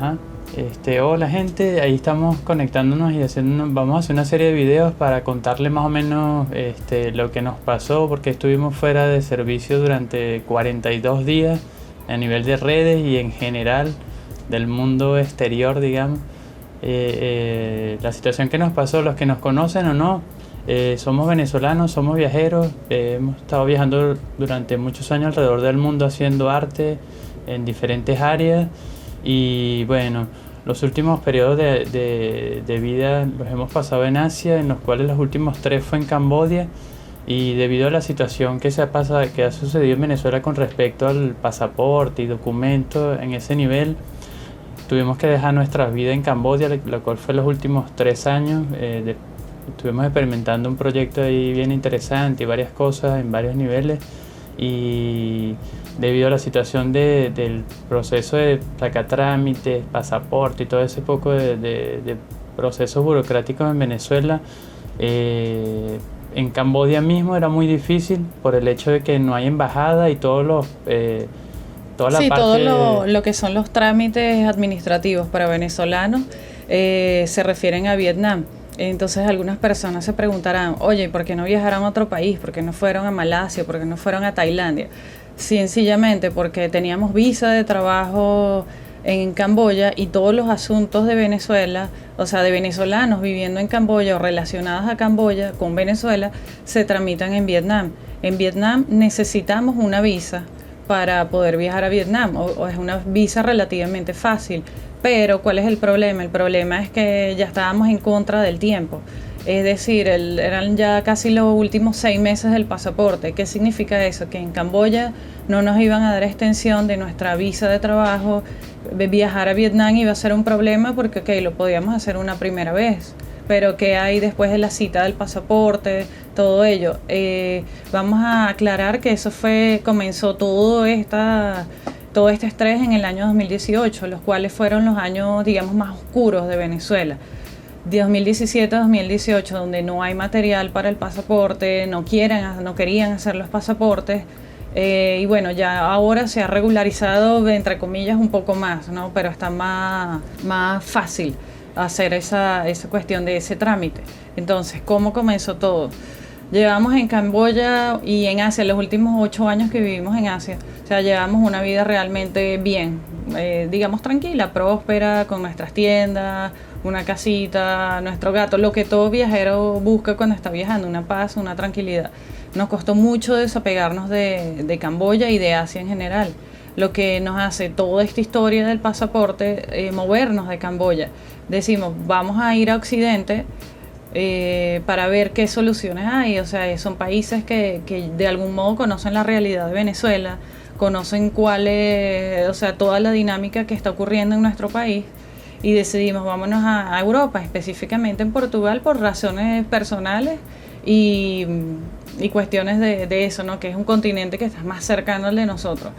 Ajá. Hola gente, ahí estamos conectándonos y vamos a hacer una serie de videos para contarle más o menos lo que nos pasó, porque estuvimos fuera de servicio durante 42 días a nivel de redes y en general del mundo exterior, digamos. La situación que nos pasó, los que nos conocen o no, somos venezolanos, somos viajeros, hemos estado viajando durante muchos años alrededor del mundo haciendo arte en diferentes áreas. Y bueno, los últimos periodos de vida los hemos pasado en Asia, en los cuales los últimos 3 fue en Camboya. Y debido a la situación que ha sucedido en Venezuela con respecto al pasaporte y documentos en ese nivel, tuvimos que dejar nuestra vida en Camboya, la cual fue los últimos 3 años. Estuvimos experimentando un proyecto ahí bien interesante y varias cosas en varios niveles. Y debido a la situación del proceso de sacar trámites, pasaporte y todo ese poco de procesos burocráticos en Venezuela, en Camboya mismo era muy difícil por el hecho de que no hay embajada y toda la Sí, parte... todo lo que son los trámites administrativos para venezolanos se refieren a Vietnam. Entonces algunas personas se preguntarán, oye, ¿por qué no viajaron a otro país? ¿Por qué no fueron a Malasia? ¿Por qué no fueron a Tailandia? Sencillamente porque teníamos visa de trabajo en Camboya y todos los asuntos de Venezuela, o sea, de venezolanos viviendo en Camboya o relacionados a Camboya con Venezuela, se tramitan en Vietnam. En Vietnam necesitamos una visa para poder viajar a Vietnam, o es una visa relativamente fácil. Pero, ¿cuál es el problema? El problema es que ya estábamos en contra del tiempo. Es decir, eran ya casi los últimos 6 meses del pasaporte. ¿Qué significa eso? Que en Camboya no nos iban a dar extensión de nuestra visa de trabajo. Viajar a Vietnam iba a ser un problema porque, lo podíamos hacer una primera vez. Pero ¿qué hay después de la cita del pasaporte? Todo ello. Vamos a aclarar que comenzó todo este estrés en el año 2018, los cuales fueron los años, digamos, más oscuros de Venezuela. 2017-2018, donde no hay material para el pasaporte, no querían hacer los pasaportes. Y bueno, ya ahora se ha regularizado, entre comillas, un poco más, ¿no? Pero está más fácil hacer esa cuestión de ese trámite. Entonces, ¿cómo comenzó todo? Llevamos en Camboya y en Asia, los últimos 8 años que vivimos en Asia, o sea, llevamos una vida realmente bien, digamos tranquila, próspera, con nuestras tiendas, una casita, nuestro gato, lo que todo viajero busca cuando está viajando, una paz, una tranquilidad. Nos costó mucho desapegarnos de Camboya y de Asia en general, lo que nos hace toda esta historia del pasaporte, movernos de Camboya. Decimos, vamos a ir a Occidente, para ver qué soluciones hay. O sea, son países que de algún modo conocen la realidad de Venezuela, conocen toda la dinámica que está ocurriendo en nuestro país, y decidimos vámonos a Europa, específicamente en Portugal, por razones personales y cuestiones de eso, ¿no? Que es un continente que está más cercano al de nosotros,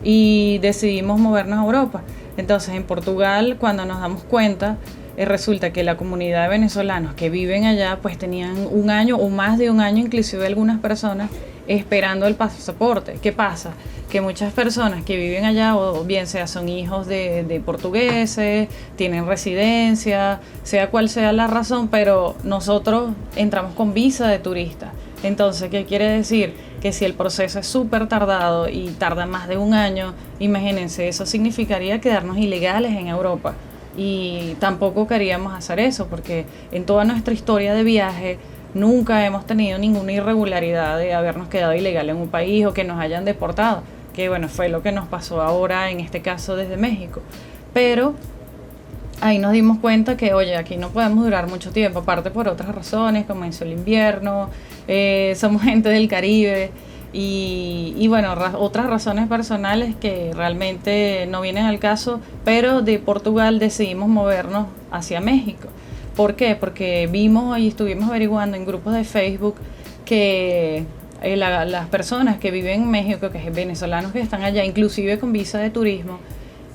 y decidimos movernos a Europa. Entonces, en Portugal, cuando nos damos cuenta, resulta que la comunidad de venezolanos que viven allá pues tenían 1 año o más de 1 año, inclusive algunas personas, esperando el pasaporte. ¿Qué pasa? Que muchas personas que viven allá, o bien sea son hijos de portugueses, tienen residencia, sea cual sea la razón, pero nosotros entramos con visa de turista. Entonces, ¿qué quiere decir? Que si el proceso es súper tardado y tarda más de 1 año, imagínense, eso significaría quedarnos ilegales en Europa. Y tampoco queríamos hacer eso, porque en toda nuestra historia de viaje nunca hemos tenido ninguna irregularidad de habernos quedado ilegal en un país o que nos hayan deportado, que bueno, fue lo que nos pasó ahora en este caso desde México. Pero ahí nos dimos cuenta que, oye, aquí no podemos durar mucho tiempo, aparte por otras razones, comenzó el invierno, somos gente del Caribe, y bueno, otras razones personales que realmente no vienen al caso, pero de Portugal decidimos movernos hacia México. ¿Por qué? Porque vimos y estuvimos averiguando en grupos de Facebook que las personas que viven en México, que es venezolanos que están allá, inclusive con visa de turismo,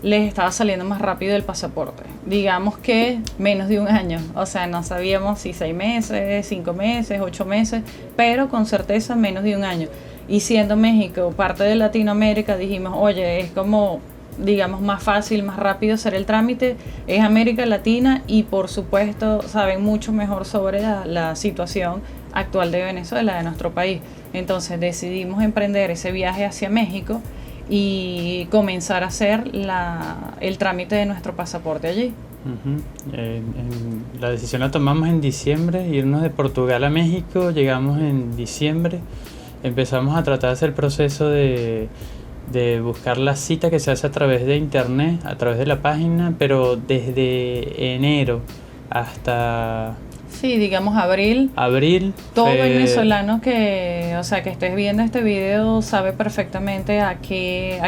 les estaba saliendo más rápido el pasaporte. Digamos que menos de 1 año. O sea, no sabíamos si 6 meses, 5 meses, 8 meses, pero con certeza menos de 1 año. Y siendo México parte de Latinoamérica, dijimos, oye, es como digamos, más fácil, más rápido hacer el trámite es América Latina y por supuesto saben mucho mejor sobre la situación actual de Venezuela, de nuestro país. Entonces decidimos emprender ese viaje hacia México y comenzar a hacer el trámite de nuestro pasaporte allí. La decisión la tomamos en diciembre, irnos de Portugal a México, llegamos en diciembre, empezamos a tratar de hacer el proceso de buscar la cita que se hace a través de internet, a través de la página, pero desde enero hasta... Sí, digamos abril. Todo venezolano que estés viendo este video sabe perfectamente de qué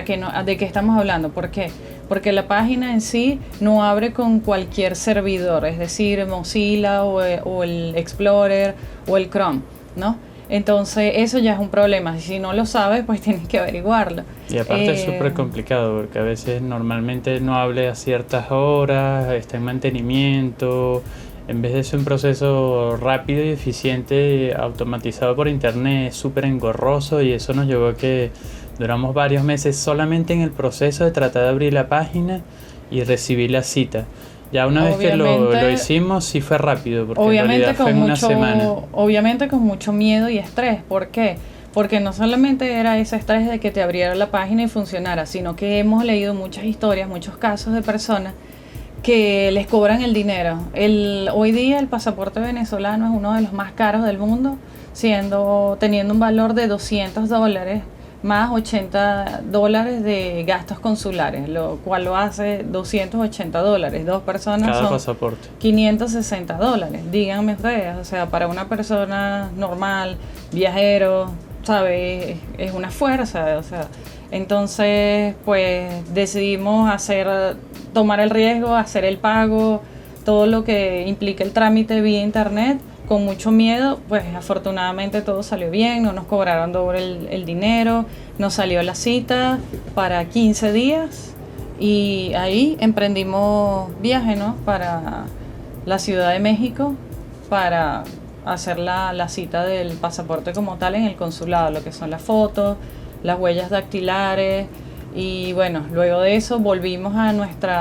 estamos hablando. ¿Por qué? Porque la página en sí no abre con cualquier servidor, es decir, Mozilla o el Explorer o el Chrome, ¿no? Entonces eso ya es un problema. Si no lo sabes, pues tienes que averiguarlo. Y aparte es súper complicado porque a veces normalmente no hable a ciertas horas, está en mantenimiento. En vez de ser un proceso rápido y eficiente, automatizado por internet, es súper engorroso y eso nos llevó a que duramos varios meses solamente en el proceso de tratar de abrir la página y recibir la cita. Ya una vez que lo hicimos, sí fue rápido, porque en realidad fue en una semana. Obviamente con mucho miedo y estrés. ¿Por qué? Porque no solamente era ese estrés de que te abriera la página y funcionara, sino que hemos leído muchas historias, muchos casos de personas que les cobran el dinero. Hoy día el pasaporte venezolano es uno de los más caros del mundo, teniendo un valor de $200 más $80 de gastos consulares, lo cual lo hace $280. Dos personas cada son pasaporte. $560. Díganme ustedes, o sea, para una persona normal, viajero, ¿sabe? Es una fuerza, o sea. Entonces, pues decidimos tomar el riesgo, hacer el pago, todo lo que implica el trámite vía internet, con mucho miedo. Pues afortunadamente todo salió bien, no nos cobraron doble el dinero, nos salió la cita para 15 días y ahí emprendimos viaje, ¿no? Para la Ciudad de México para hacer la cita del pasaporte como tal en el consulado, lo que son las fotos, las huellas dactilares. Y bueno, luego de eso volvimos a nuestro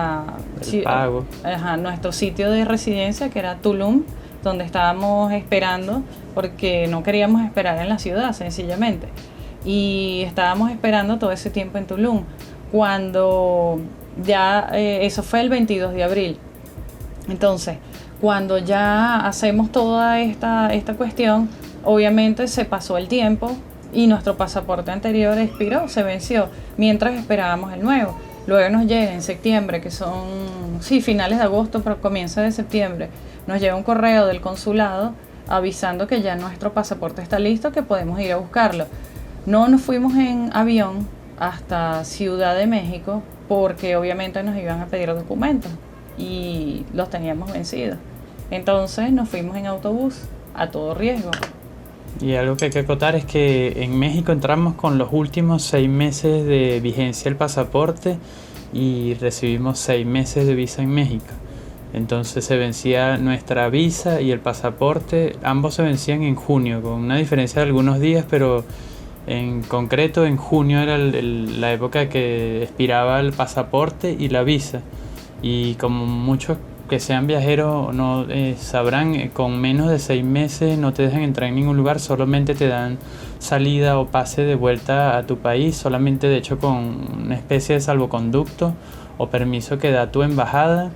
sitio de residencia, que era Tulum, donde estábamos esperando, porque no queríamos esperar en la ciudad, sencillamente. Y estábamos esperando todo ese tiempo en Tulum. Cuando ya, eso fue el 22 de abril. Entonces, cuando ya hacemos toda esta cuestión, obviamente se pasó el tiempo y nuestro pasaporte anterior expiró, se venció, mientras esperábamos el nuevo. Luego nos llega en septiembre, que son, finales de agosto, pero comienzo de septiembre, nos llega un correo del consulado avisando que ya nuestro pasaporte está listo, que podemos ir a buscarlo. No nos fuimos en avión hasta Ciudad de México porque obviamente nos iban a pedir documentos y los teníamos vencidos. Entonces nos fuimos en autobús a todo riesgo. Y algo que hay que acotar es que en México entramos con los últimos 6 meses de vigencia del pasaporte y recibimos 6 meses de visa en México. Entonces se vencía nuestra visa y el pasaporte, ambos se vencían en junio, con una diferencia de algunos días, pero en concreto en junio era la época que expiraba el pasaporte y la visa. Y como muchos que sean viajeros no sabrán, con menos de 6 meses no te dejan entrar en ningún lugar, solamente te dan salida o pase de vuelta a tu país, solamente de hecho con una especie de salvoconducto o permiso que da tu embajada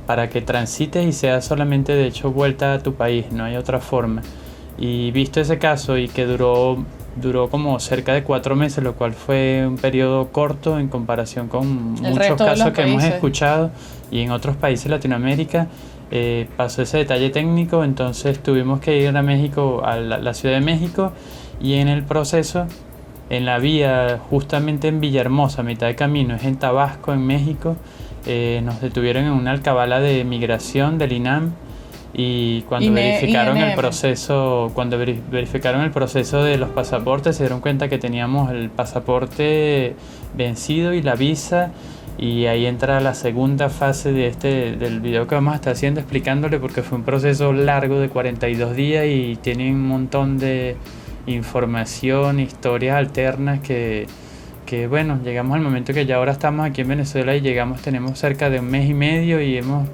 para que transites y sea solamente de hecho vuelta a tu país, no hay otra forma. Y visto ese caso y que duró como cerca de 4 meses, lo cual fue un periodo corto en comparación con muchos casos que hemos escuchado y en otros países de Latinoamérica, pasó ese detalle técnico, entonces tuvimos que ir a México, a la Ciudad de México, y en el proceso, en la vía, justamente en Villahermosa, a mitad de camino, es en Tabasco, en México, nos detuvieron en una alcabala de migración del INAM. Y cuando verificaron el proceso, de los pasaportes, se dieron cuenta que teníamos el pasaporte vencido y la visa, y ahí entra la segunda fase del video que vamos a estar haciendo, explicándole, porque fue un proceso largo de 42 días y tiene un montón de información, historias alternas que que bueno, llegamos al momento que ya ahora estamos aquí en Venezuela y tenemos cerca de un mes y medio y hemos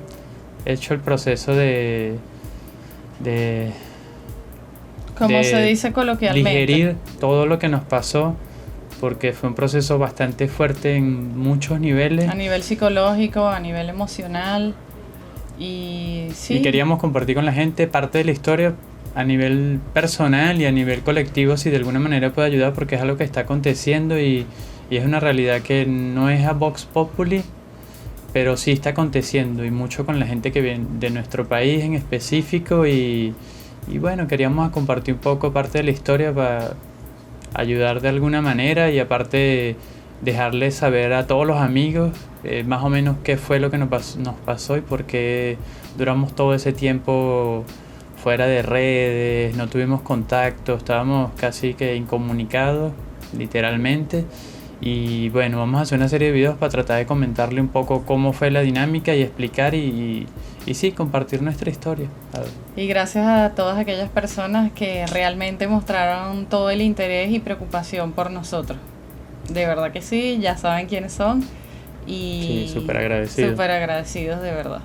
hecho el proceso de, Como se de dice coloquialmente. digerir todo lo que nos pasó, porque fue un proceso bastante fuerte en muchos niveles. A nivel psicológico, a nivel emocional. Y sí. Y queríamos compartir con la gente parte de la historia a nivel personal y a nivel colectivo, si de alguna manera puede ayudar, porque es algo que está aconteciendo y es una realidad que no es a Vox Populi, pero sí está aconteciendo y mucho con la gente que viene de nuestro país en específico y bueno, queríamos compartir un poco parte de la historia para ayudar de alguna manera y aparte dejarles saber a todos los amigos más o menos qué fue lo que nos pasó y por qué duramos todo ese tiempo fuera de redes, no tuvimos contacto, estábamos casi que incomunicados, literalmente. Y bueno, vamos a hacer una serie de videos para tratar de comentarle un poco cómo fue la dinámica y explicar y sí, compartir nuestra historia. Y gracias a todas aquellas personas que realmente mostraron todo el interés y preocupación por nosotros. De verdad que sí, ya saben quiénes son. Y sí, súper agradecidos. Súper agradecidos, de verdad.